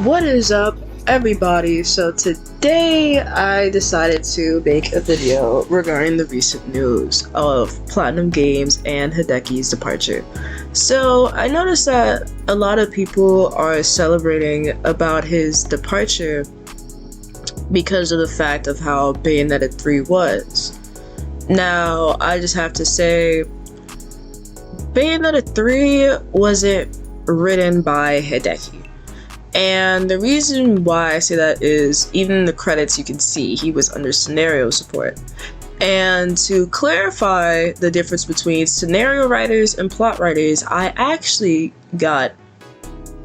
What is up, everybody? So today I decided to make a video regarding the recent news of Platinum Games and Hideki's departure. So I noticed that a lot of people are celebrating about his departure because of the fact of how Bayonetta 3 was. Now, I just have to say, Bayonetta 3 wasn't written by Hideki. And the reason why I say that is, even in the credits you can see he was under scenario support. And to clarify the difference between scenario writers and plot writers, I actually got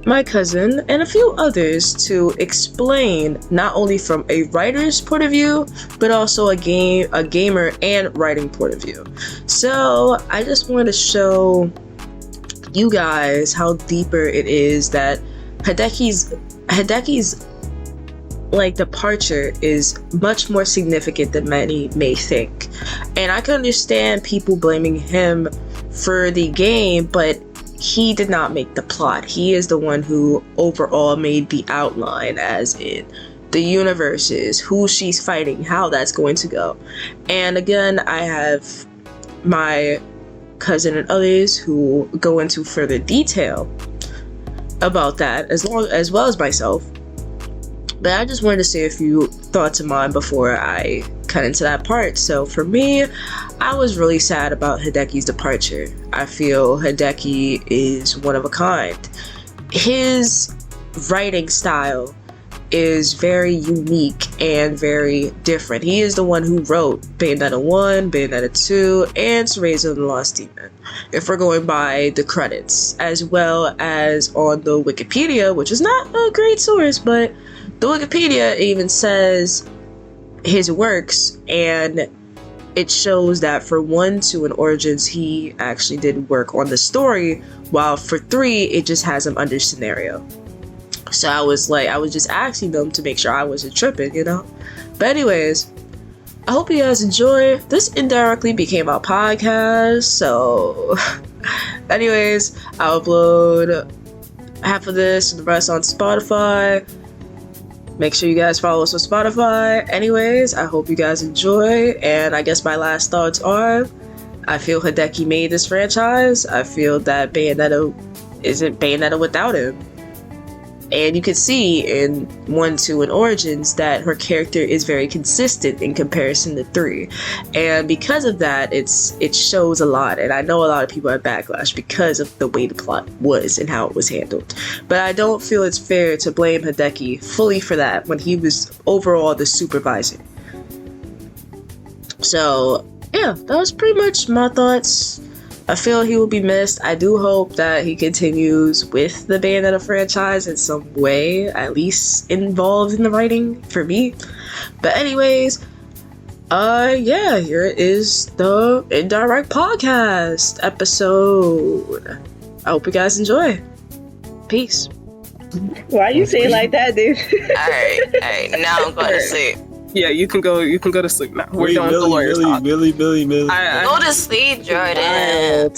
my cousin and a few others to explain not only from a writer's point of view, but also a gamer and writing point of view. So I just wanted to show you guys how deeper it is that Hideki's departure is much more significant than many may think. And I can understand people blaming him for the game, but he did not make the plot. He is the one who overall made the outline, as in the universes, who she's fighting, how that's going to go. And again, I have my cousin and others who go into further detail about that, as well as myself. But I just wanted to say a few thoughts of mine before I cut into that part. So for me, I was really sad about Hideki's departure. I feel Hideki is one of a kind. His writing style is very unique and very different. He is the one who wrote Bayonetta 1, Bayonetta 2, and Cereza and the Lost Demon, if we're going by the credits, as well as on the Wikipedia, which is not a great source, but the Wikipedia even says his works, and it shows that for 1, 2, and Origins, he actually did work on the story, while for 3, it just has him under scenario. So I was just asking them to make sure I wasn't tripping, you know? But anyways, I hope you guys enjoy. This indirectly became our podcast, so anyways, I'll upload half of this and the rest on Spotify. Make sure you guys follow us on Spotify. Anyways, I hope you guys enjoy, and I guess my last thoughts are, I feel Hideki made this franchise. I feel that Bayonetta isn't Bayonetta without him. And you can see in 1, 2, and Origins that her character is very consistent in comparison to 3. And because of that, it shows a lot. And I know a lot of people are backlash because of the way the plot was and how it was handled. But I don't feel it's fair to blame Hideki fully for that when he was overall the supervisor. So, yeah, that was pretty much my thoughts. I feel he will be missed. I do hope that he continues with the Bayonetta franchise in some way, at least involved in the writing for me. But anyways, yeah, here is the Indirect Podcast episode. I hope you guys enjoy. Peace. Why you say it like that, dude? Alright, now I'm going to sleep. Yeah, you can go to sleep now. We're done with the lawyers talk. Millie. Go to sleep, Jordan.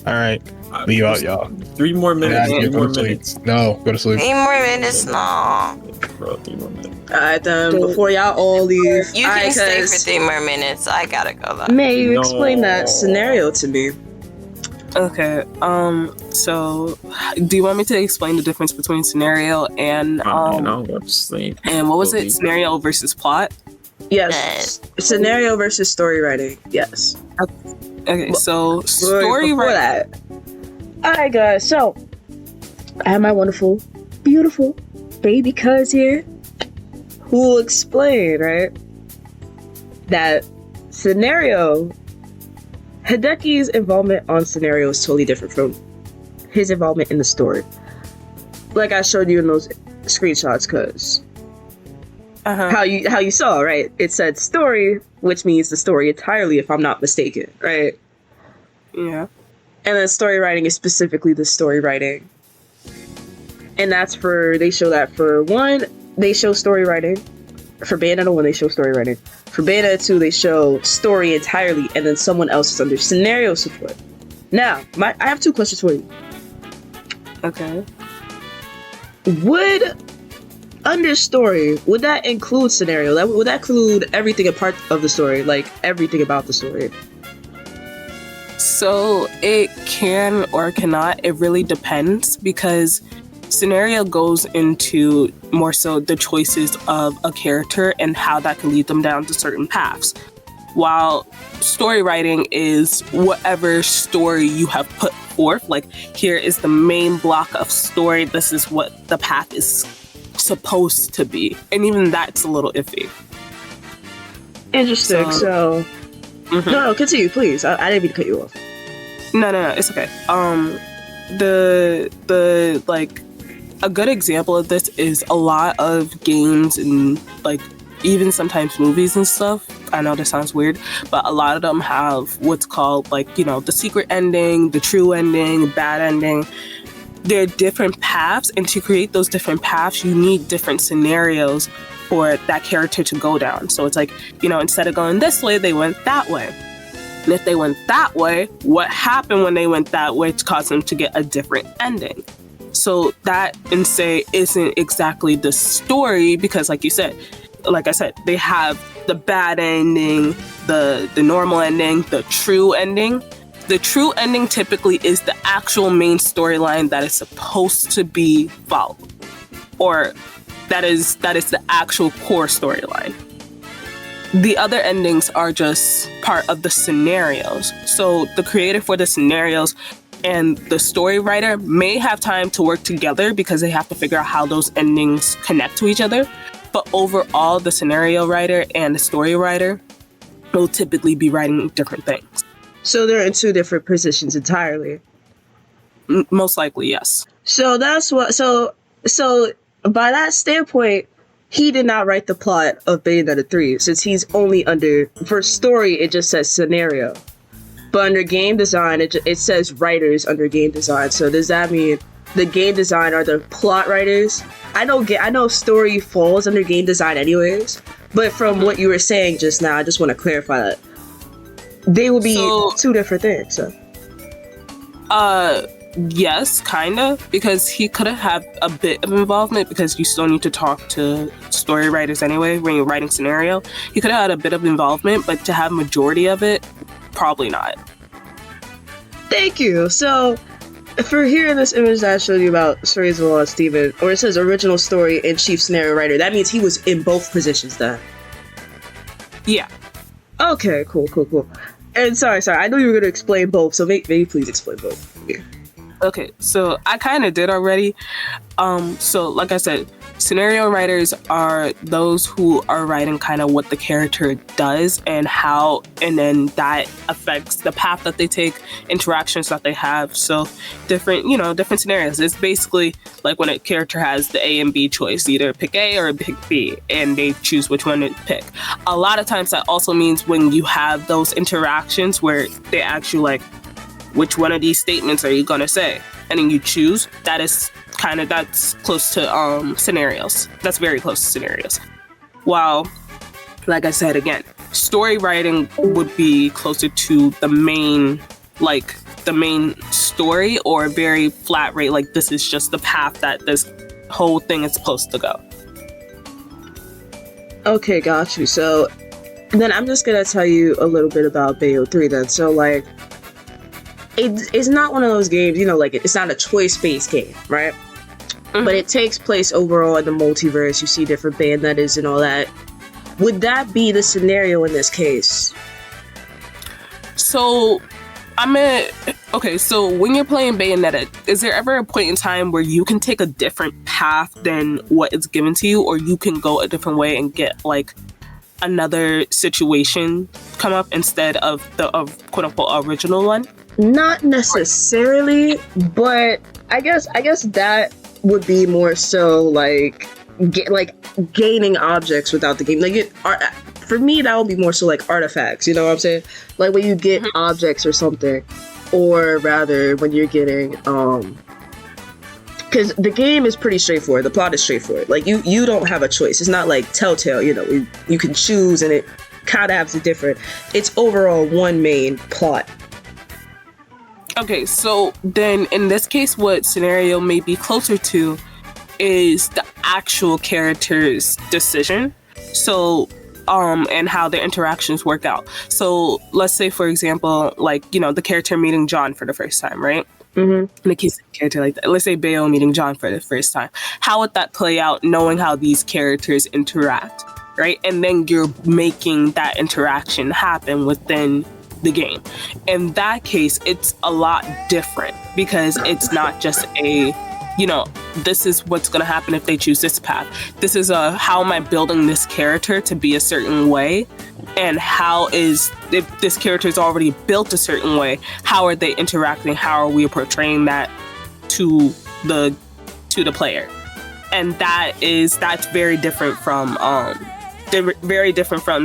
Alright, leave out, y'all. 3 more minutes. Yeah, 3 more go to minutes. sleep. No, go to sleep. 3 more minutes, no. Bro, 3 more minutes. Alright then, before y'all all leave, You can stay for 3 more minutes. I gotta go though. May you explain that scenario to me? Okay, so do you want me to explain the difference between scenario and I'll go to sleep. and what was it? Scenario versus plot? Yes. Scenario versus story writing. Yes. Okay, so story before writing. that. Alright guys, so I have my wonderful, beautiful baby cuz here who will explain, right, that scenario, Hideki's involvement on scenario is totally different from his involvement in the story. Like I showed you in those screenshots, cause how you saw, right? It said story, which means the story entirely, if I'm not mistaken, right? Yeah. And then story writing is specifically the story writing. And that's they show that for 1, they show story writing. For Bayonetta 1, they show story writing. For Bayonetta 2, they show story entirely, and then someone else is under scenario support. Now, I have 2 questions for you. Okay. Would under story, would that include scenario? Would that include everything a part of the story, like everything about the story? So it can or cannot. It really depends, because scenario goes into more so the choices of a character and how that can lead them down to certain paths. While story writing is whatever story you have put forth, like here is the main block of story, this is what the path is supposed to be. And even that's a little iffy. Interesting. So no, continue, please. I didn't mean to cut you off. No, it's okay. The like a good example of this is a lot of games and like even sometimes movies and stuff. I know this sounds weird, but a lot of them have what's called like, you know, the secret ending, the true ending, bad ending. There are different paths, and to create those different paths, you need different scenarios for that character to go down. So it's like, you know, instead of going this way, they went that way. And if they went that way, what happened when they went that way to cause them to get a different ending? So that, and say, isn't exactly the story, because like I said, they have the bad ending, the normal ending, the true ending. The true ending typically is the actual main storyline that is supposed to be followed, or that is the actual core storyline. The other endings are just part of the scenarios. So the creator for the scenarios and the story writer may have time to work together because they have to figure out how those endings connect to each other. But overall, the scenario writer and the story writer will typically be writing different things. So they're in two different positions entirely. Most likely, yes. So that's what. So by that standpoint, he did not write the plot of Bayonetta 3, since he's only under, for story, it just says scenario. But under game design, it says writers under game design. So does that mean the game design are the plot writers? I know story falls under game design anyways, but from what you were saying just now, I just want to clarify that. They will be two different things. So. Yes, kind of, because he could have had a bit of involvement, because you still need to talk to story writers anyway when you're writing scenario. He could have had a bit of involvement, but to have majority of it, probably not. Thank you. So, for here in this image that I showed you about Stories of the Lost Steven, or it says original story and chief scenario writer, that means he was in both positions then. Yeah. Okay, cool. And sorry, I know you were going to explain both, so maybe please explain both. Yeah. Okay, so I kind of did already. So like I said, scenario writers are those who are writing kind of what the character does and how, and then that affects the path that they take, interactions that they have. So different scenarios. It's basically like when a character has the A and B choice, either pick A or pick B, and they choose which one to pick. A lot of times that also means when you have those interactions where they ask you like, which one of these statements are you gonna say? And then you choose. That's close to scenarios. That's very close to scenarios. While, like I said again, story writing would be closer to the main story, or very flat rate, like this is just the path that this whole thing is supposed to go. Okay, got you. So then I'm just gonna tell you a little bit about Bayo 3 then. So like, it's not one of those games, like it's not a choice-based game, right? Mm-hmm. But it takes place overall in the multiverse. You see different Bayonettas and all that. Would that be the scenario in this case? So, so when you're playing Bayonetta, is there ever a point in time where you can take a different path than what is given to you, or you can go a different way and get like another situation come up instead of the quote-unquote original one? Not necessarily, but I guess that would be more so like gaining objects without the game. For me, that would be more so like artifacts. You know what I'm saying? Like when you get objects or something, or rather when you're getting because the game is pretty straightforward. The plot is straightforward. Like you don't have a choice. It's not like Telltale. You can choose, and it kind of has a different. It's overall one main plot. Okay, so then in this case, what scenario may be closer to is the actual character's decision. So, and how their interactions work out. So let's say, for example, like, you know, the character meeting John for the first time, right? In the case of a character like that, let's say Bayo meeting John for the first time. How would that play out knowing how these characters interact, right? And then you're making that interaction happen within the game. In that case, it's a lot different because it's not just a, you know, this is what's going to happen if they choose this path. This is how am I building this character to be a certain way? And how is, if this character is already built a certain way, how are they interacting? How are we portraying that to the player? And that's very different from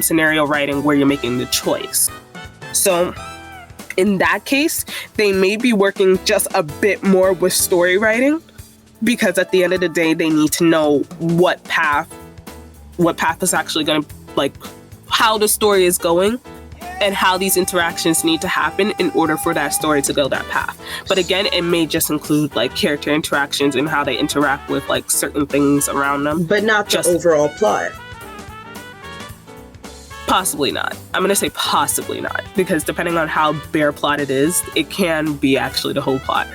scenario writing where you're making the choice. So in that case, they may be working just a bit more with story writing, because at the end of the day, they need to know what path is actually going to, like, how the story is going and how these interactions need to happen in order for that story to go that path. But again, it may just include like character interactions and how they interact with like certain things around them. But not the overall plot. Possibly not. I'm going to say possibly not, because depending on how bare plot it is, it can be actually the whole plot.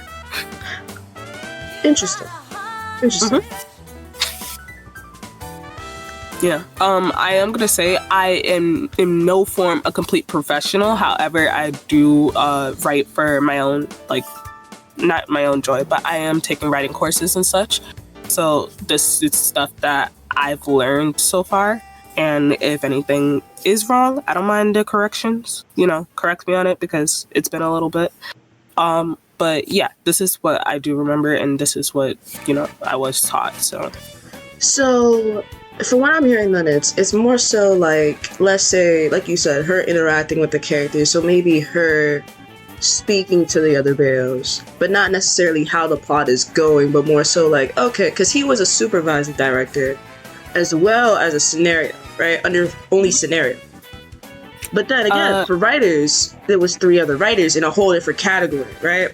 Interesting. Yeah. I am gonna say I am in no form a complete professional. However, I do write for my own, like, not my own joy, but I am taking writing courses and such. So this is stuff that I've learned so far. And if anything is wrong, I don't mind the corrections. You know, correct me on it because it's been a little bit. But yeah, this is what I do remember, and this is what, you know, I was taught. So from what I'm hearing, then it's more so like, let's say, like you said, her interacting with the characters. So maybe her speaking to the other Bayos, but not necessarily how the plot is going, but more so like, okay, because he was a supervising director as well as a scenario, right? Under only scenario. But then again, for writers, there was 3 other writers in a whole different category, right?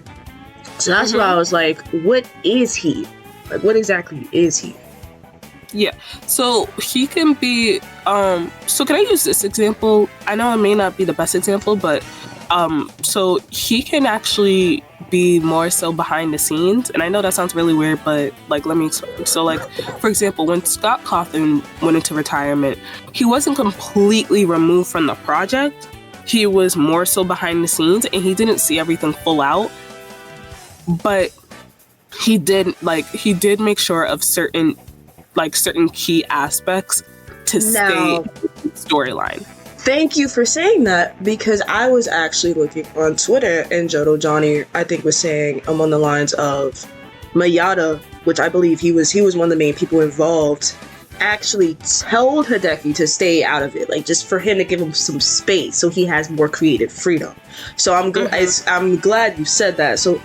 So that's why I was like, what is he? Like, what exactly is he? Yeah, so he can be, so can I use this example? I know it may not be the best example, but so he can actually be more so behind the scenes. And I know that sounds really weird, but like, let me explain. So like, for example, when Scott Cawthon went into retirement, he wasn't completely removed from the project. He was more so behind the scenes and he didn't see everything full out. But he did make sure of certain key aspects to stay in the storyline. Thank you for saying that, because I was actually looking on Twitter and Jodo Johnny, I think, was saying along the lines of Mayada, which I believe he was one of the main people involved, actually told Hideki to stay out of it, like just for him to give him some space so he has more creative freedom. So I'm glad you said that. So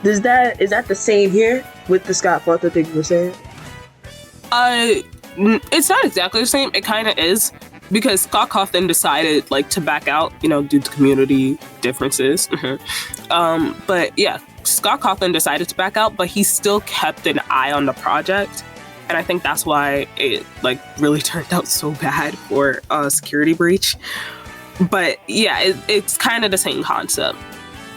is that the same here with the Scott Cawthon thing you were saying? It's not exactly the same. It kind of is, because Scott Cawthon decided like to back out, you know, due to community differences. But yeah, Scott Cawthon decided to back out, but he still kept an eye on the project, and I think that's why it like really turned out so bad for security breach. But yeah, it's kind of the same concept.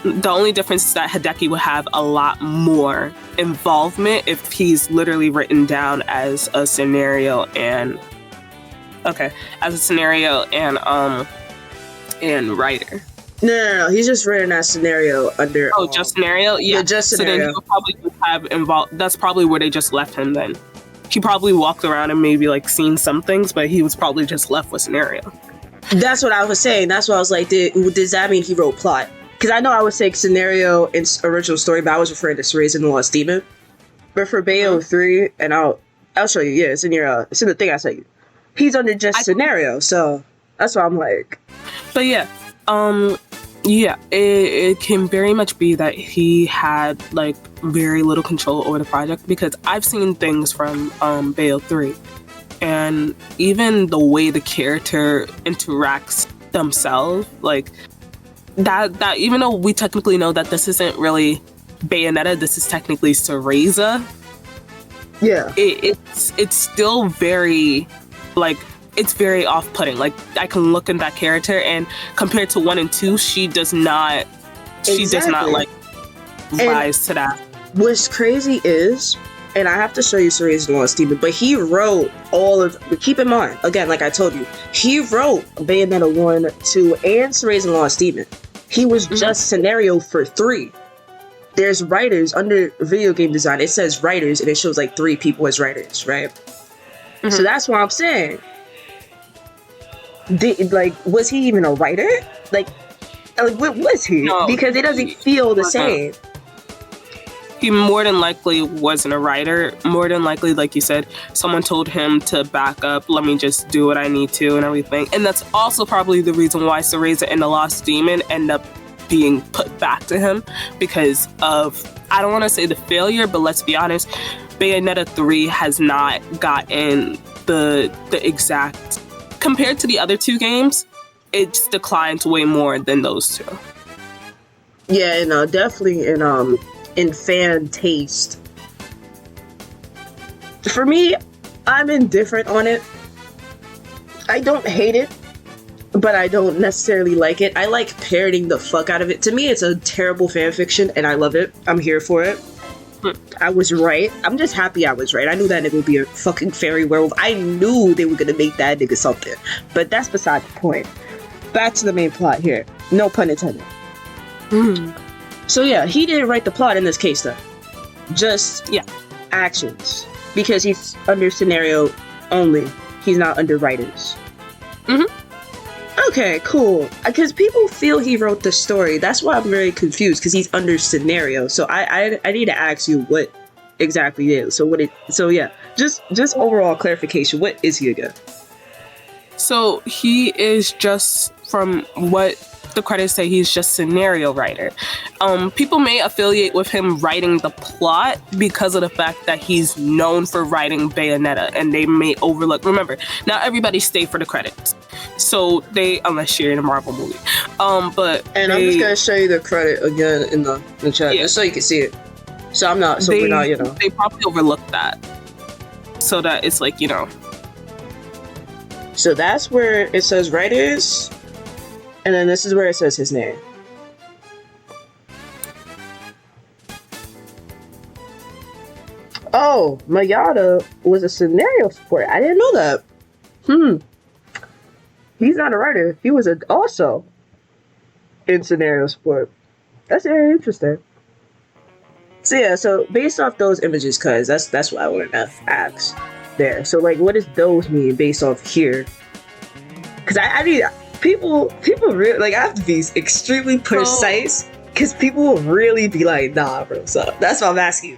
The only difference is that Hideki would have a lot more involvement if he's literally written down as a scenario and writer. No. He's just written that scenario under. Oh, just scenario? Yeah, just scenario. So then he would probably have involved. That's probably where they just left him then. He probably walked around and maybe like seen some things, but he was probably just left with scenario. That's what I was saying. That's why I was like, does that mean he wrote plot? Because I know I would say scenario and original story, but I was referring to Cereza and the Lost Demon. But for Bayo 3, and I'll show you. Yeah, it's in the thing I sent you. He's under just scenario, so that's why I'm like. But yeah, it can very much be that he had like very little control over the project, because I've seen things from Bayo 3, and even the way the character interacts themselves, like that even though we technically know that this isn't really Bayonetta, this is technically Cereza. Yeah. It's still very, like, it's very off-putting. Like, I can look in that character, and compared to 1 and 2, she does not like rise to that. What's crazy is, and I have to show you Cereza Lost Demon, but he wrote all of, keep in mind, again, like I told you, he wrote Bayonetta 1, 2, and Cereza Lost Demon. He was just scenario for 3. There's writers under video game design. It says writers, and it shows like 3 people as writers, right? So that's what I'm saying. Was he even a writer? Like what was he? No, because it doesn't feel the same. He more than likely wasn't a writer. More than likely, like you said, someone told him to back up, let me just do what I need to and everything. And that's also probably the reason why Cereza and the Lost Demon end up being put back to him, because of, I don't want to say the failure, but let's be honest, Bayonetta 3 has not gotten the exact, compared to the other 2 games, it's declined way more than those 2. Yeah, and definitely in fan taste. For me, I'm indifferent on it. I don't hate it, but I don't necessarily like it. I like parroting the fuck out of it. To me, it's a terrible fan fiction, and I love it. I'm here for it. I was right. I'm just happy I was right. I knew that nigga would be a fucking fairy werewolf. I knew they were gonna make that nigga something. But that's beside the point. Back to the main plot here. No pun intended. So yeah, he didn't write the plot in this case though. Just actions. Because he's under scenario only. He's not under writers. Okay, cool. Because people feel he wrote the story. That's why I'm very confused, because he's under scenario. So I need to ask you what exactly it is. So yeah, just overall clarification. What is he again? So he is, just from what the credits say, he's just scenario writer. People may affiliate with him writing the plot because of the fact that he's known for writing Bayonetta, and they may overlook. Remember, not everybody stay for the credits, so they, unless you're in a Marvel movie. I'm just gonna show you the credit again in the chat, just so you can see it. So I'm not. So we're not. You know, they probably overlooked that, so that it's like, you know. So that's where it says writers. And then this is where it says his name. Oh, Mayada was a scenario support. I didn't know that. He's not a writer. He was also in scenario support. That's very interesting. So yeah, so based off those images, cause that's what I wanted to ask there. So like, what does those mean based off here? Cause I mean, people really, like, I have to be extremely precise, because people will really be like, nah, bro. So that's what I'm asking you.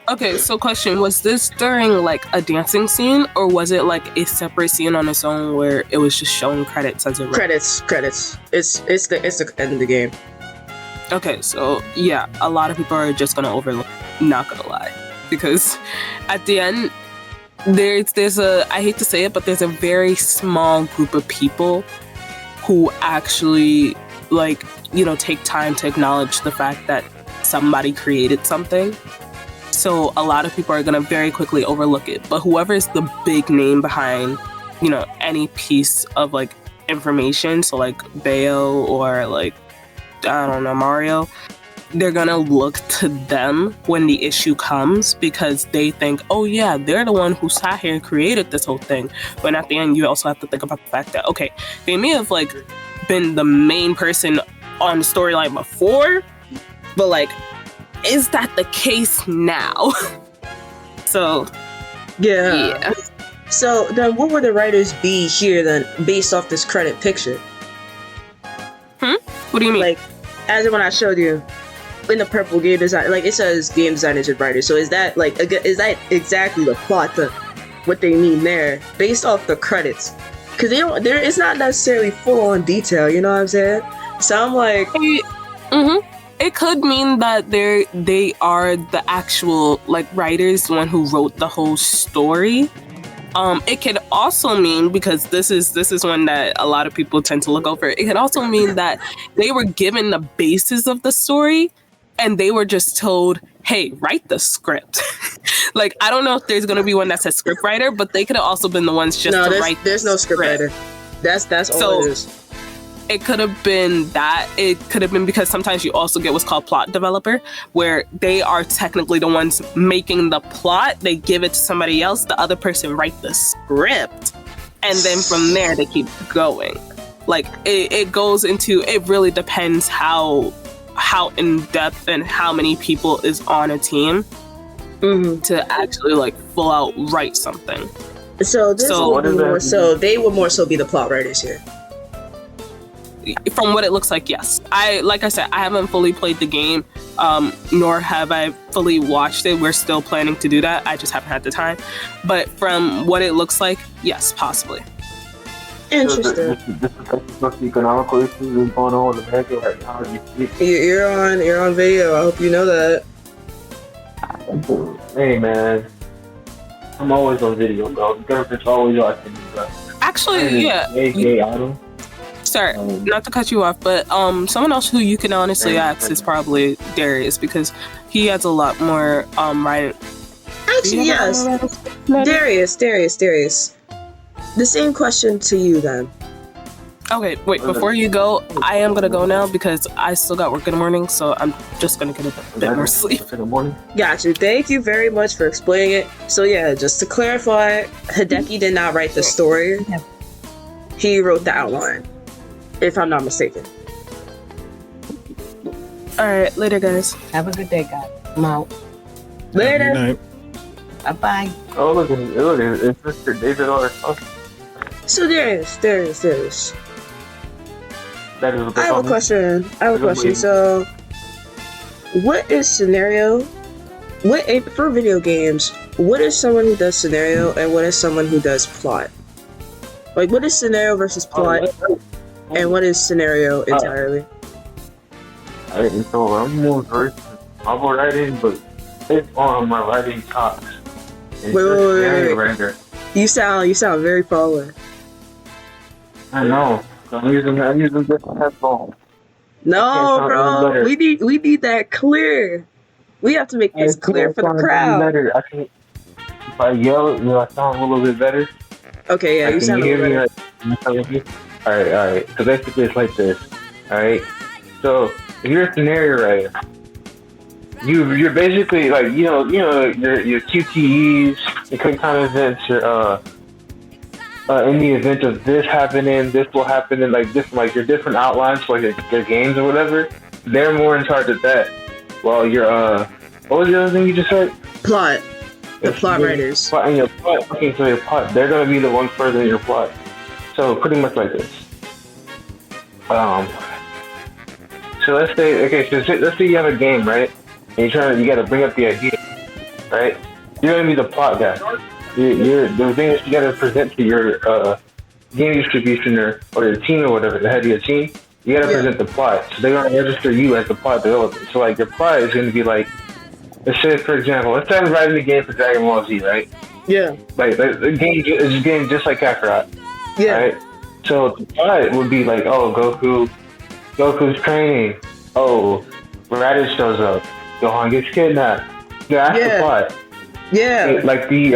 Okay, so question, was this during like a dancing scene, or was it like a separate scene on its own where it was just showing credits as it went? Credits. It's the end of the game. Okay, so yeah, a lot of people are just gonna overlook, not gonna lie, because at the end, there's a, I hate to say it, but there's a very small group of people who actually, like, you know, take time to acknowledge the fact that somebody created something. So a lot of people are gonna very quickly overlook it. But whoever is the big name behind, you know, any piece of like information, so like Bayo or like, I don't know, Mario, they're gonna look to them when the issue comes, because they think, oh yeah, they're the one who sat here and created this whole thing. But at the end, you also have to think about the fact that, okay, they may have like been the main person on the storyline before, but like, is that the case now? So yeah. So then what would the writers be here then, based off this credit picture? What do you mean? Like, as when I showed you in the purple game design, like it says game designers and writers. So is that like, is that exactly the plot, what they mean there, based off the credits? Because it's not necessarily full on detail. You know what I'm saying? So I'm like, It could mean that they are the actual like writers, the one who wrote the whole story. It could also mean, because this is one that a lot of people tend to look over, it could also mean that they were given the basis of the story and they were just told, hey, write the script. Like, I don't know if there's going to be one that says script writer, but they could have also been the ones just to write. There's no script writer. That's all it is. It could have been that. It could have been because sometimes you also get what's called plot developer, where they are technically the ones making the plot. They give it to somebody else. The other person write the script. And then from there, they keep going. Like, it goes into, it really depends how in-depth and how many people is on a team to actually, like, full out write something. So they would more so be the plot writers here. From what it looks like, yes. Like I said, I haven't fully played the game, nor have I fully watched it. We're still planning to do that. I just haven't had the time. But from what it looks like, yes, possibly. Interesting. This is what the economical issues is going on in America right now. You're on video. I hope you know that. Hey man, I'm always on video, bro. The government's always watching me, bro. Actually, yeah. Sir, not to cut you off, but someone else who you can honestly ask is probably Darrius, because he has a lot more right. Actually, yes. Darrius. The same question to you then. Okay, wait, before you go, I am gonna go now because I still got work in the morning, so I'm just gonna get a bit more sleep. In the morning? Gotcha. Thank you very much for explaining it. So yeah, just to clarify, Hideki did not write the story. He wrote the outline, if I'm not mistaken. Alright, later guys. Have a good day, guys. I'm out. Later. Good night. Bye-bye. Oh, look, it's Mr. David Arisato. So Darrius. That is I have a question. So, what is scenario? For video games? What is someone who does scenario and what is someone who does plot? Like, what is scenario versus plot, and what is scenario entirely? So I'm more versed in novel writing, but it's on my writing talks. Wait. You sound very far away. I know. I'm using different headphones. No, bro. We need that clear. We have to make this clear for the crowd. Better. If I yell, I sound a little bit better. Okay, yeah, you sound a little better. Alright. So basically it's like this. Alright? So if you're a scenario writer, you're basically like, your QTEs, your quick time events, your in the event of this happening, this will happen, and like different, like your different outlines for your games or whatever. They're more in charge of that. Well, your what was the other thing you just said? Plot. The plot writers. Plot and your plot. Okay, so your plot. They're gonna be the ones furthering your plot. So pretty much like this. So let's say you have a game, right? And you gotta bring up the idea, right? You're gonna be the plot guy. You're the thing that you gotta present to your game distribution or your team or whatever, the head of your team. You gotta present the plot. So they're gonna register you as the plot developer. So like your plot is gonna be like, let's say for example, let's say I'm writing the game for Dragon Ball Z, right? Yeah. Like the game is a game just like Kakarot. Yeah. Right? So the plot would be like, oh, Goku's training. Oh, Raditz shows up. Gohan gets kidnapped. That's the plot. Yeah. Like the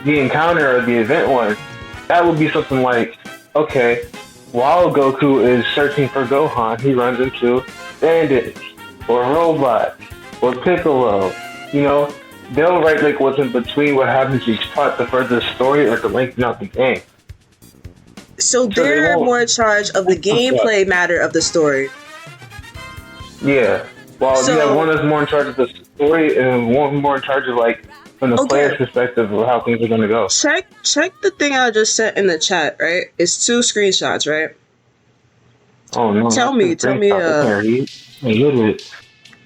encounter or the event one, that would be something like, okay, while Goku is searching for Gohan, he runs into bandits or robots or Piccolo. They'll write like what's in between what happens each plot to further the story or to lengthen out the game. So they're more in charge of the gameplay matter of the story. Yeah. Well, you have one that's more in charge of the story and one more in charge of like from the player's perspective of how things are going to go. Check the thing I just sent in the chat, right? It's 2 screenshots, right? Oh no. Tell me.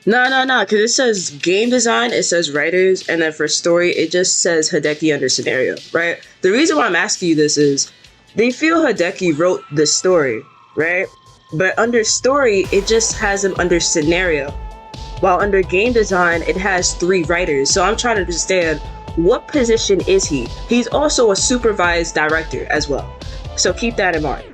No, because it says game design, it says writers, and then for story, it just says Hideki under scenario, right? The reason why I'm asking you this is, they feel Hideki wrote the story, right? But under story, it just has him under scenario. While under game design, it has 3 writers. So I'm trying to understand, what position is he? He's also a supervised director as well. So keep that in mind.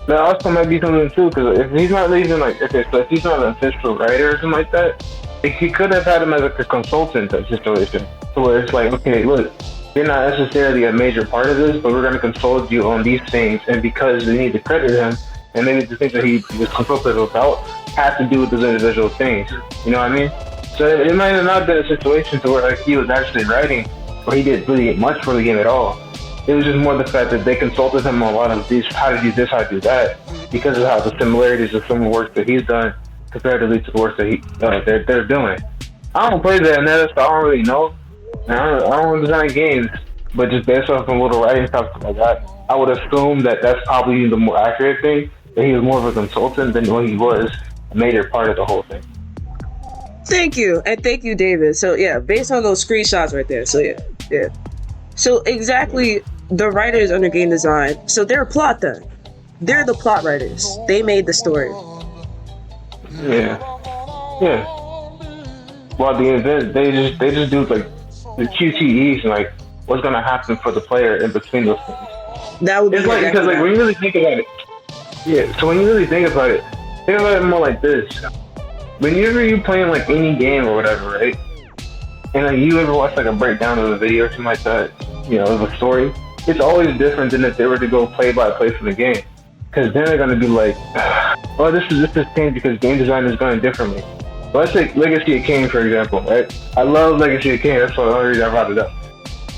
that also might be something too, because if he's not even like, okay, so if he's not an official writer or something like that, like, he could have had him as like a consultant type situation, so where it's like, okay, look, you're not necessarily a major part of this, but we're going to consult you on these things, and because they need to credit him, and maybe the things that he was consulted about have to do with those individual things. You know what I mean? So it might have not been a situation to where like he was actually writing, or he didn't really much for the game at all. It was just more the fact that they consulted him on a lot of these, how to do this, how to do that, because of how the similarities of some of the work that he's done comparatively to the work that they're doing. I don't play Bayonetta, so I don't really know. I don't design games, but just based off some little writing stuff like that, I would assume that that's probably the more accurate thing, that he was more of a consultant than when he was a major part of the whole thing. Thank you, and thank you, David. So yeah, based on those screenshots right there. So yeah. So exactly, the writers under game design. So they're plot then. They're the plot writers. They made the story. Yeah. Well, the event they just do like the QTEs and like what's gonna happen for the player in between those things. That would be it's like because like when you really think about it. Yeah. So when you really think about it more like this. Whenever you playing like any game or whatever, right? And like you ever watch like a breakdown of a video or something like that, you know, of a story, it's always different than if they were to go play by play for the game. Because then they're gonna be like, oh, this is changed because game design is going differently. So let's take Legacy of Kain, for example, right? I love Legacy of Kain, that's the only reason I brought it up.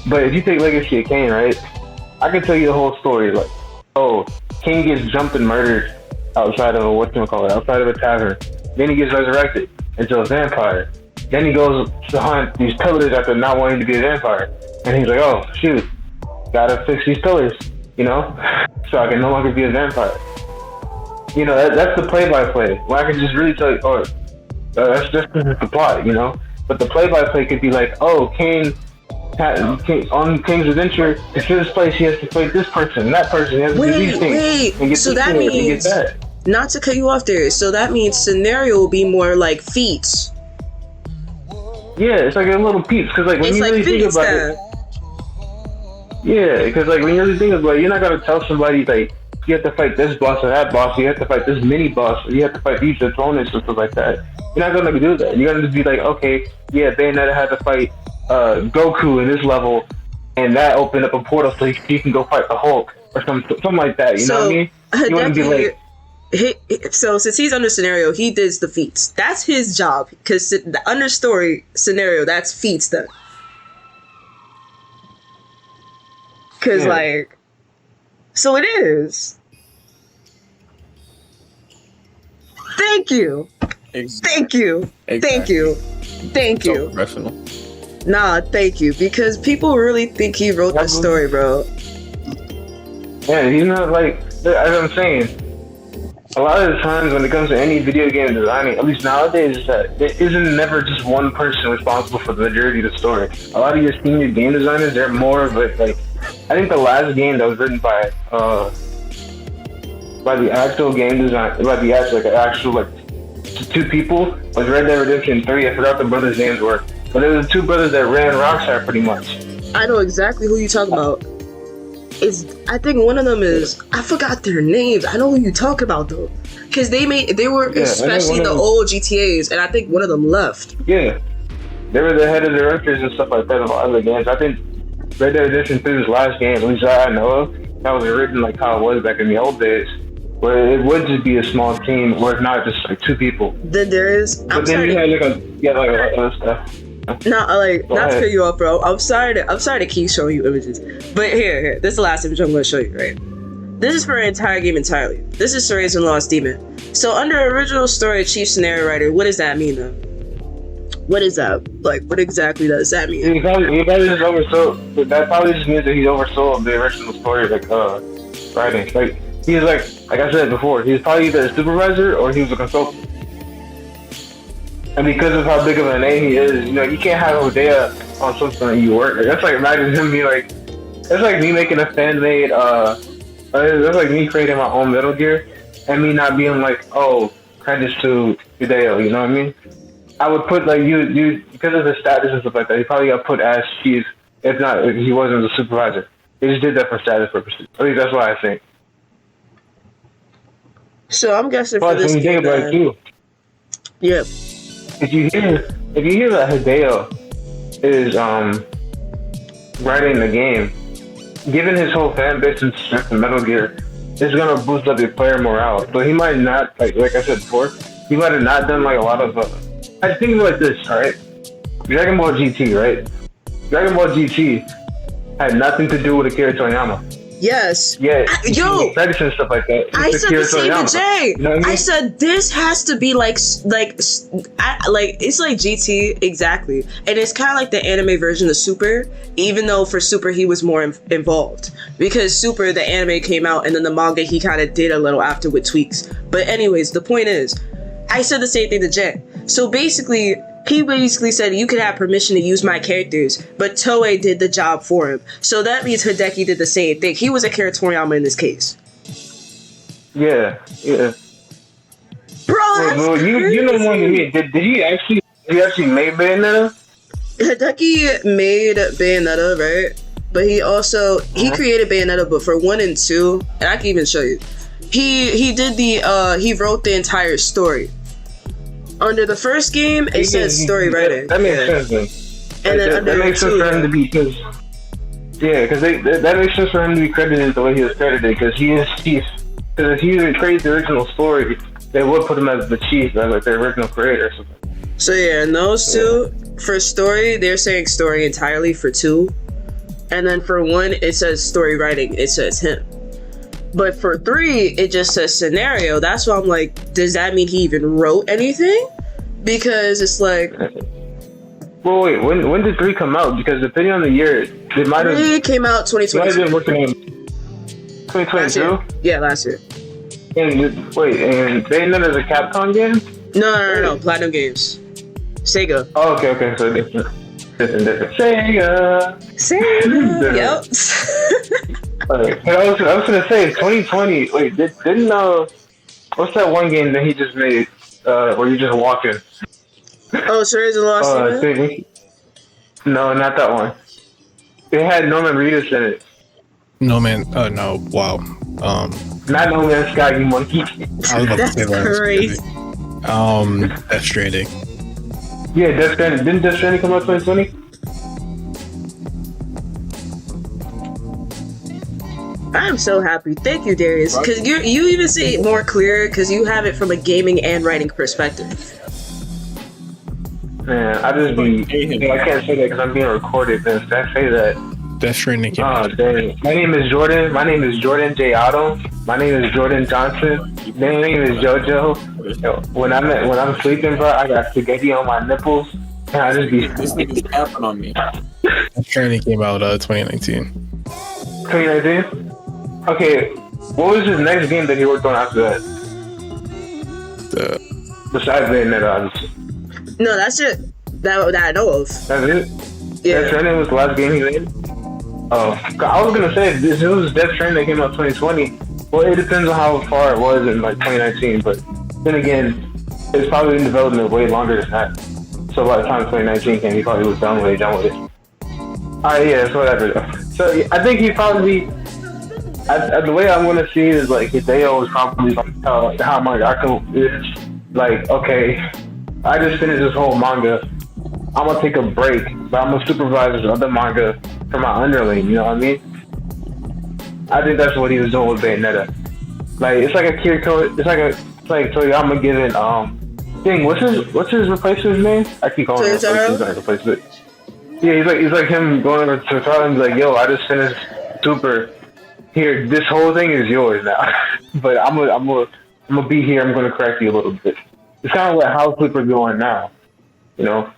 But if you take Legacy of Kain, right, I can tell you the whole story, like, oh, Kain gets jumped and murdered outside of a tavern. Then he gets resurrected into a vampire. Then he goes to hunt these pillars after not wanting to be a vampire. And he's like, oh, shoot, gotta fix these pillars, you know, so I can no longer be a vampire. You know, that's the play-by-play. Where I can just really tell you, oh, that's just the plot, you know? But the play-by-play could be like, oh, Kain on Kain's adventure, to this place, he has to fight this person and that person. He has to do these things. Wait, so that means, not to cut you off there, so that means scenario will be more like feats. Yeah, it's like a little peeps, because like when it's you like really think about it, yeah, because like when you really think about it, you're not gonna tell somebody like you have to fight this boss or that boss, you have to fight this mini boss, or you have to fight these opponents or stuff like that. You're not gonna do that. You're gonna just be like, okay, yeah, Bayonetta had to fight Goku in this level, and that opened up a portal so he can go fight the Hulk or something like that. You know what I mean? You want to be like. So since he's under scenario, he does the feats. That's his job, because the under story scenario, that's feats then. Because like, so it is. Thank you. Exactly. Thank you. Exactly. Thank you. Thank you. So professional. Nah, thank you, because people really think he wrote the story, bro. Yeah, he's not like, as I'm saying, a lot of the times when it comes to any video game designing, at least nowadays, is that there isn't never just one person responsible for the majority of the story. A lot of your senior game designers, they're more of it, like, I think the last game that was written by the actual game design, by the actual two people was Red Dead Redemption 3. I forgot the brothers' names were, but it was the two brothers that ran Rockstar pretty much. I know exactly who you're talking about. I think one of them is, I forgot their names. I know who you talk about though, because they were especially the old GTAs, and I think one of them left. Yeah, they were the head of directors and stuff like that of other games. I think Red Dead Redemption 3's last game, at least that I know of, that was written like how it was back in the old days, where it would just be a small team, or if not just like two people. Then there is. But then you had other stuff. Not to cut you off, bro. I'm sorry to keep showing you images, but here, this is the last image I'm going to show you. Right, this is for an entire game entirely. This is Sora's and Lost Demon. So under original story, chief scenario writer, what does that mean though? What is that? Like, what exactly does that mean? He probably just oversold. That probably just means that he oversold the original story, like writing. Like he's like I said before, he's probably either a supervisor or he was a consultant. And because of how big of a name he is, you know, you can't have Hideki on something that you work. That's like imagine him be like, that's like me making a fan made. That's like me creating my own Metal Gear, and me not being like, oh, credits to Hideki. You know what I mean? I would put like you because of the status and stuff like that. He probably got put as chief, if not, if he wasn't the supervisor. He just did that for status purposes. At least that's what I think. So I'm guessing for Plus, this when you think game, about it too, yeah. if you hear that Hideo is writing the game, given his whole fan base and strength in Metal Gear, it's gonna boost up your player morale. So he might not like I said before, he might have not done like a lot of. I think of it like this, alright? Dragon Ball GT, right? Dragon Ball GT had nothing to do with Akira Toriyama. Yes. Yeah, Yo, credits and stuff like that. I said the same to Jay. You know what I mean? I said this has to be like it's like GT exactly, and it's kind of like the anime version of Super. Even though for Super he was more involved because Super the anime came out and then the manga he kind of did a little after with tweaks. But anyways, the point is, I said the same thing to Jay. So basically, he basically said you could have permission to use my characters, but Toei did the job for him. So that means Hideki did the same thing. He was Akira Toriyama in this case. Yeah. Bro, that's Well, you know more than me. Did he actually make Bayonetta? Hideki made Bayonetta, right? But he also he created Bayonetta, but for 1 and 2, and I can even show you. He did the he wrote the entire story. Under the first game, it says story writing. That makes sense. Then. And then that under makes sense for him to be because that makes sense for him to be credited the way he was credited because because if he created the original story, they would put him as the chief, as like the original creator. So yeah, and those two for story, they're saying story entirely for 2, and then for 1, it says story writing. It says him. But for 3, it just says scenario. That's why I'm like, does that mean he even wrote anything? Because it's like... Well, wait, when did 3 come out? Because depending on the year, it might have... 3 came out 2020. Might have been working on 2022? Yeah, last year. And Bayonetta is a Capcom game? No. Platinum Games. Sega. Oh, okay. So different. Sega. Yep. I was gonna say 2020. Wait, didn't what's that one game that he just made? Where you just walk in? Oh, Series of Lost Season? No, not that one. It had Norman Reedus in it. No wow. Not No Man's Sky, you monkey. I was about to say That's crazy. Death Stranding. Yeah, Death Stranding. Didn't Death Stranding come out 2020? I'm so happy. Thank you, Darrius. Because you even see it more clear because you have it from a gaming and writing perspective. Man, I can't say that because I'm being recorded. Then I say that. Death Stranding came out. Oh, dang. My name is Jordan J. Otto. My name is Jordan Johnson. My name is JoJo. When I'm sleeping, bro, I got spaghetti on my nipples. And I just be... This nigga's capping on me. Death Stranding came out 2019. 2019? Okay, what was his next game that he worked on after that? Besides Bayonetta, obviously. No, that's it. That I know of. That's it? Yeah. Death Stranding was the last game he made? Oh, I was gonna say, this was Death Stranding that came out 2020. Well, it depends on how far it was in like 2019, but then again, it's probably in development way longer than that. So by the time 2019 came, he probably was done with it. Alright, yeah, so whatever. So I think he probably... the way I'm gonna see it is like Hideo is probably like how mangaka is like, okay, I just finished this whole manga. I'm gonna take a break, but I'm gonna supervise this other manga for my underling. You know what I mean? I think that's what he was doing with Bayonetta. Like it's like Toyama giving what's his replacement's name? I keep calling him replacement. Yeah, he's like him going over to Toyota and be like, yo, I just finished Super. Here, this whole thing is yours now. But I'm gonna be here. I'm gonna correct you a little bit. It's kind of like how Flipper going now, you know.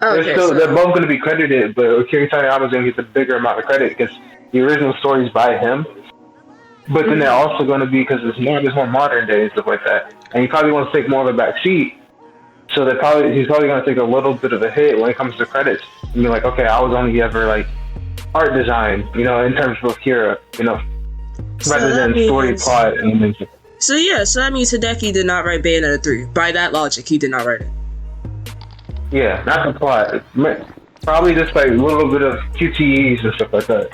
Okay, they're both gonna be credited, but Akira Toriyama's gonna get the bigger amount of credit because the original story's by him. But then they're also gonna be because it's more modern day and stuff like that, and he probably wants to take more of a back seat. So he's probably gonna take a little bit of a hit when it comes to credits. And be like, okay, I was only ever like art design, you know, in terms of Akira, you know, rather than story plot and things. So that means Hideki did not write Bayonetta 3. By that logic, he did not write it. Yeah, not the plot. Probably just like a little bit of QTEs and stuff like that.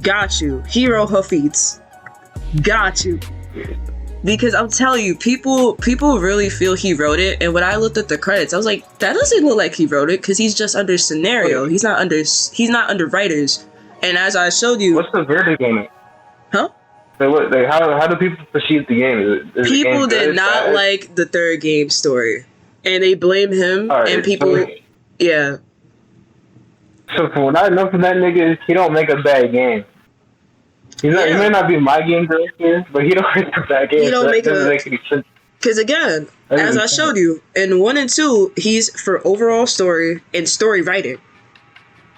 Got you. Hero Hafitz. Got you. Because I'm telling you, people really feel he wrote it. And when I looked at the credits, I was like, that doesn't look like he wrote it because he's just under scenario. He's not under writers. And as I showed you, what's the verdict on it? Huh? So how do people perceive the game? Is People the game did not like the third game story, and they blame him. Right, and people, yeah. So from what I know from that nigga, he don't make a bad game. He may not be my game director, but he don't make a bad game. He don't make any sense. Because again, as I showed you, in 1 and 2, he's for overall story and story writing.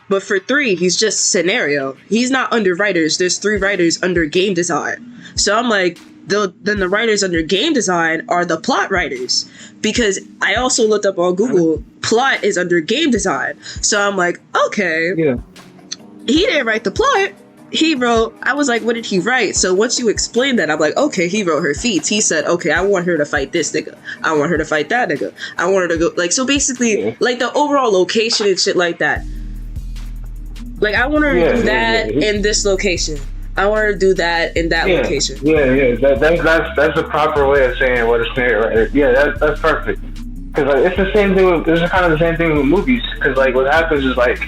But for 3, he's just scenario. He's not under writers. There's 3 writers under game design. So I'm like, then the writers under game design are the plot writers. Because I also looked up on Google, plot is under game design. So I'm like, okay, he didn't write the plot. He wrote, I was like, what did he write? So once you explain that, I'm like, okay, he wrote her feats. He said, okay, I want her to fight this nigga. I want her to fight that nigga. I want her to go, like, so basically, like, the overall location and shit like that. Like, I want her to do that in this location. I want her to do that in that location. That's the proper way of saying what a scenario writer. Yeah, that's perfect. Because like, it's the same thing. It's kind of the same thing with movies. Because like what happens is like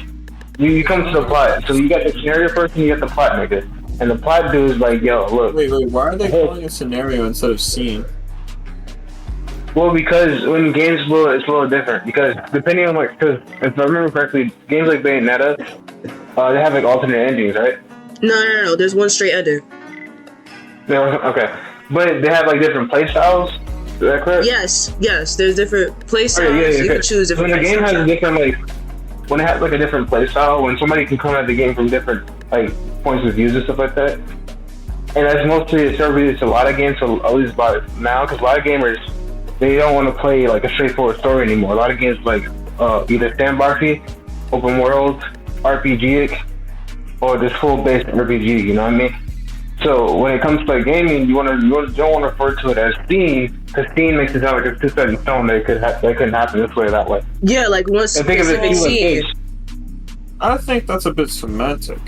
you come to the plot. So you got the scenario first, and you got the plot nigga. And the plot dude is like, yo, look. Wait. Why are they calling it scenario instead of scene? Well, because when games it's a little different. Because depending on like, because if I remember correctly, games like Bayonetta, they have like alternate endings, right? No. There's one straight ending. No, okay, but they have like different play styles. Is that correct? Yes. There's different play styles. You can choose different. When the game has a different when it has like a different play style, when somebody can come at the game from different like points of views and stuff like that, and that's mostly attributed to a lot of games. So at least by now, because a lot of gamers they don't want to play like a straightforward story anymore. A lot of games like either sandboxy, open world, RPG, or this full-based RPG. You know what I mean? So when it comes to like gaming, you don't want to refer to it as scene, because scene makes it sound like it's 2 set in stone. That couldn't happen this way or that way. Yeah, like one specific scene. I think that's a bit semantic.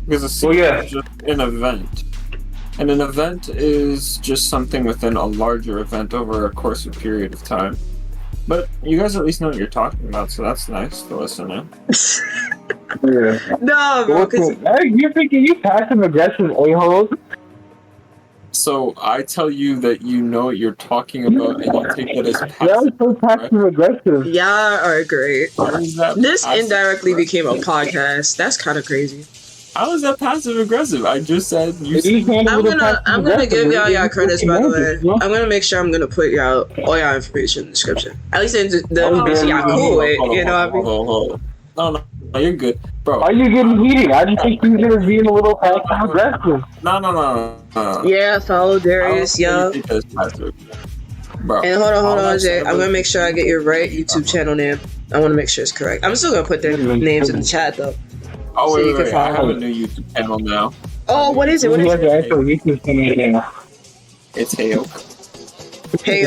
Because a scene is just an event. And an event is just something within a larger event over a course of period of time. But you guys at least know what you're talking about, so that's nice to listen to. Yeah. No, bro, because you're thinking you passive aggressive a-holes. So I tell you that you know what you're talking about, and you take that as passive. That was so passive aggressive. y'all are great. This indirectly became a podcast. That's kind of crazy. How is that passive aggressive? I just said you. I'm gonna give y'all credits, by the way. I'm gonna make sure I'm gonna put y'all all y'all information in the description. At least in the information y'all cool with. You know what I mean? No, you're good, bro. Why are you getting heated? I just think you're gonna be a little passive aggressive. No. Yeah, follow Darrius Young. Bro. And hold on, Jay. I'm gonna make sure I get your right YouTube channel name. I want to make sure it's correct. I'm still gonna put their names in the chat though. Oh, wait. I have a new YouTube channel now. Oh, what is it? It's Hayo. Hey,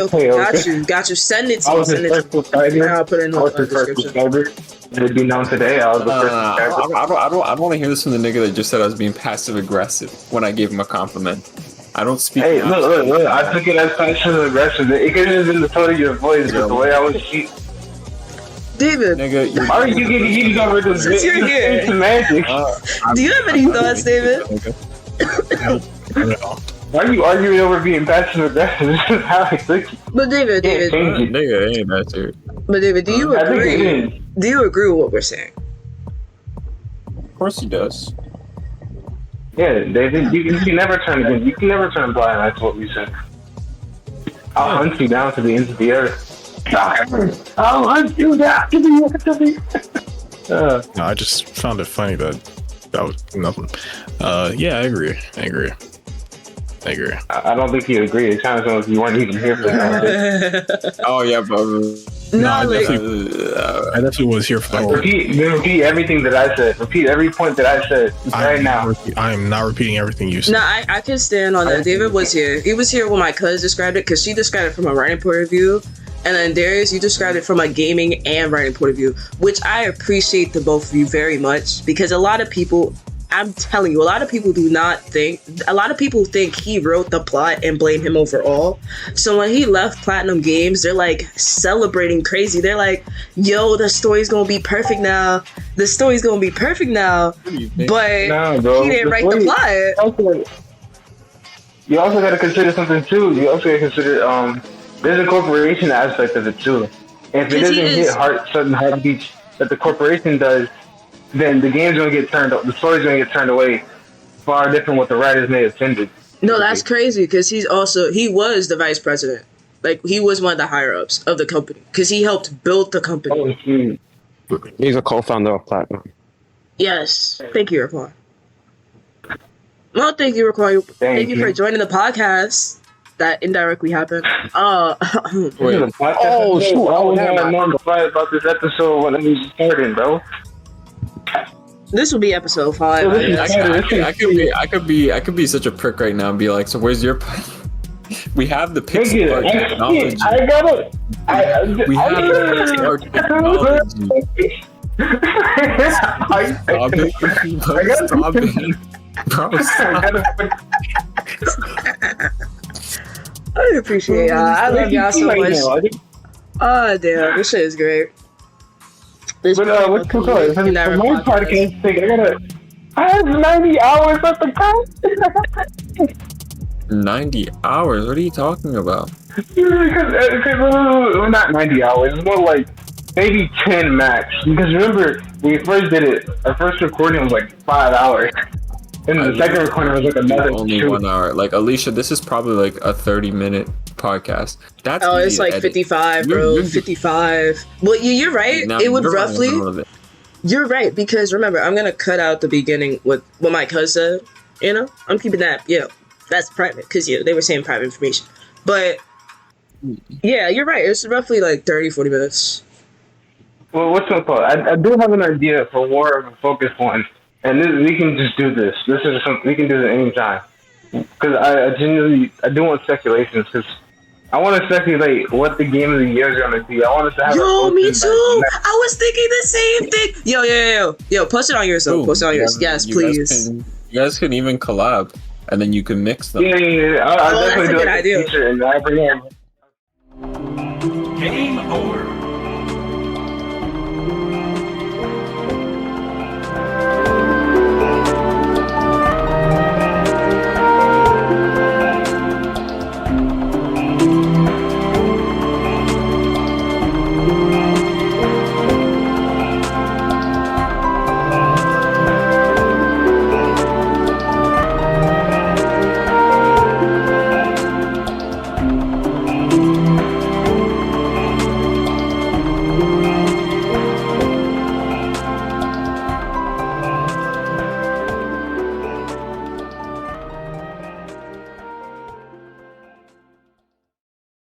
got you. Send it to me. I'll put it in the description. It'd be known today. I was the first subscriber. I don't want to hear this from the nigga that just said I was being passive aggressive when I gave him a compliment. I don't speak. Hey, look. I took it as passive aggressive. It could have been the tone of your voice, but the way I was. David, nigga, why are you getting heated over this? Since you're here, do you have any thoughts, David? Why are you arguing over being passive aggressive? This is how I took it. But David, nigga ain't that serious. But David, do you agree? Do you agree with what we're saying? Of course he does. Yeah, David, you can never turn again. You can never turn blind. That's what we said. I'll hunt you down to the ends of the earth. I'll hunt you down to the ends of the No, I just found it funny that was nothing. Yeah, I agree. I don't think you agree. It sounds like you weren't even here for that. Oh yeah, bro. I definitely was here for the whole. Repeat everything that I said. Repeat every point that I said right now. I am not repeating everything you said. No, I can stand on that. David was here. He was here when my cousin described it, because she described it from a writing point of view. And then Darrius, you described it from a gaming and writing point of view, which I appreciate the both of you very much, because a lot of people, I'm telling you, a lot of people think he wrote the plot and blame him overall. So when he left Platinum Games, they're like celebrating crazy. They're like, yo, the story's gonna be perfect now. The story's gonna be perfect now. But he didn't write the plot. You also got to consider something too. You also got to consider there's a corporation aspect of it too. And if it doesn't hit certain heartbeats that the corporation does, then the game's gonna get turned. The story's gonna get turned away, far different what the writers may have intended. No, that's crazy because he was the vice president. Like he was one of the higher ups of the company because he helped build the company. Oh, he's a co-founder of Platinum. Yes, thank you, Raquan. Well, thank you, Raquan. Thank you for joining the podcast. That indirectly happened. Wait. Oh shoot! I was having more to fight about this episode when it was starting, bro. This will be episode 5. I could be such a prick right now and be like, so where's your? We have the pixel art technology. I got it. We have the pixel art technology. Stop it. Bro, stop. I appreciate y'all. I love y'all so much. Oh damn, this shit is great. What's too close? For my podcast thing, I have 90 hours worth of content. 90 hours? What are you talking about? Well, not 90 hours. It's more like maybe 10 max. Because remember, when we first did it, our first recording was like 5 hours. And the second recording was like another only 2. 1 hour. Like, Alicia, this is probably like a 30-minute podcast. That's it's like 55, bro. 55. Well, you're right. Now, it would roughly. You're right because remember, I'm gonna cut out the beginning with what my cousin said. You know, I'm keeping that. That's private because they were saying private information. But yeah, you're right. It's roughly like 30-40 minutes. Well, what's my thought? I do have an idea for more of a focused one. And we can just do this. This is something we can do this anytime. Because I genuinely do want speculations. Because I want to speculate what the game of the year is going to be. I want us to have. Yo, me too. I was thinking the same thing. Yo. Post it on yourself. Post it on yours. Yes, please. You guys can even collab, and then you can mix them. Yeah. I'll definitely do that's a good idea. Game over.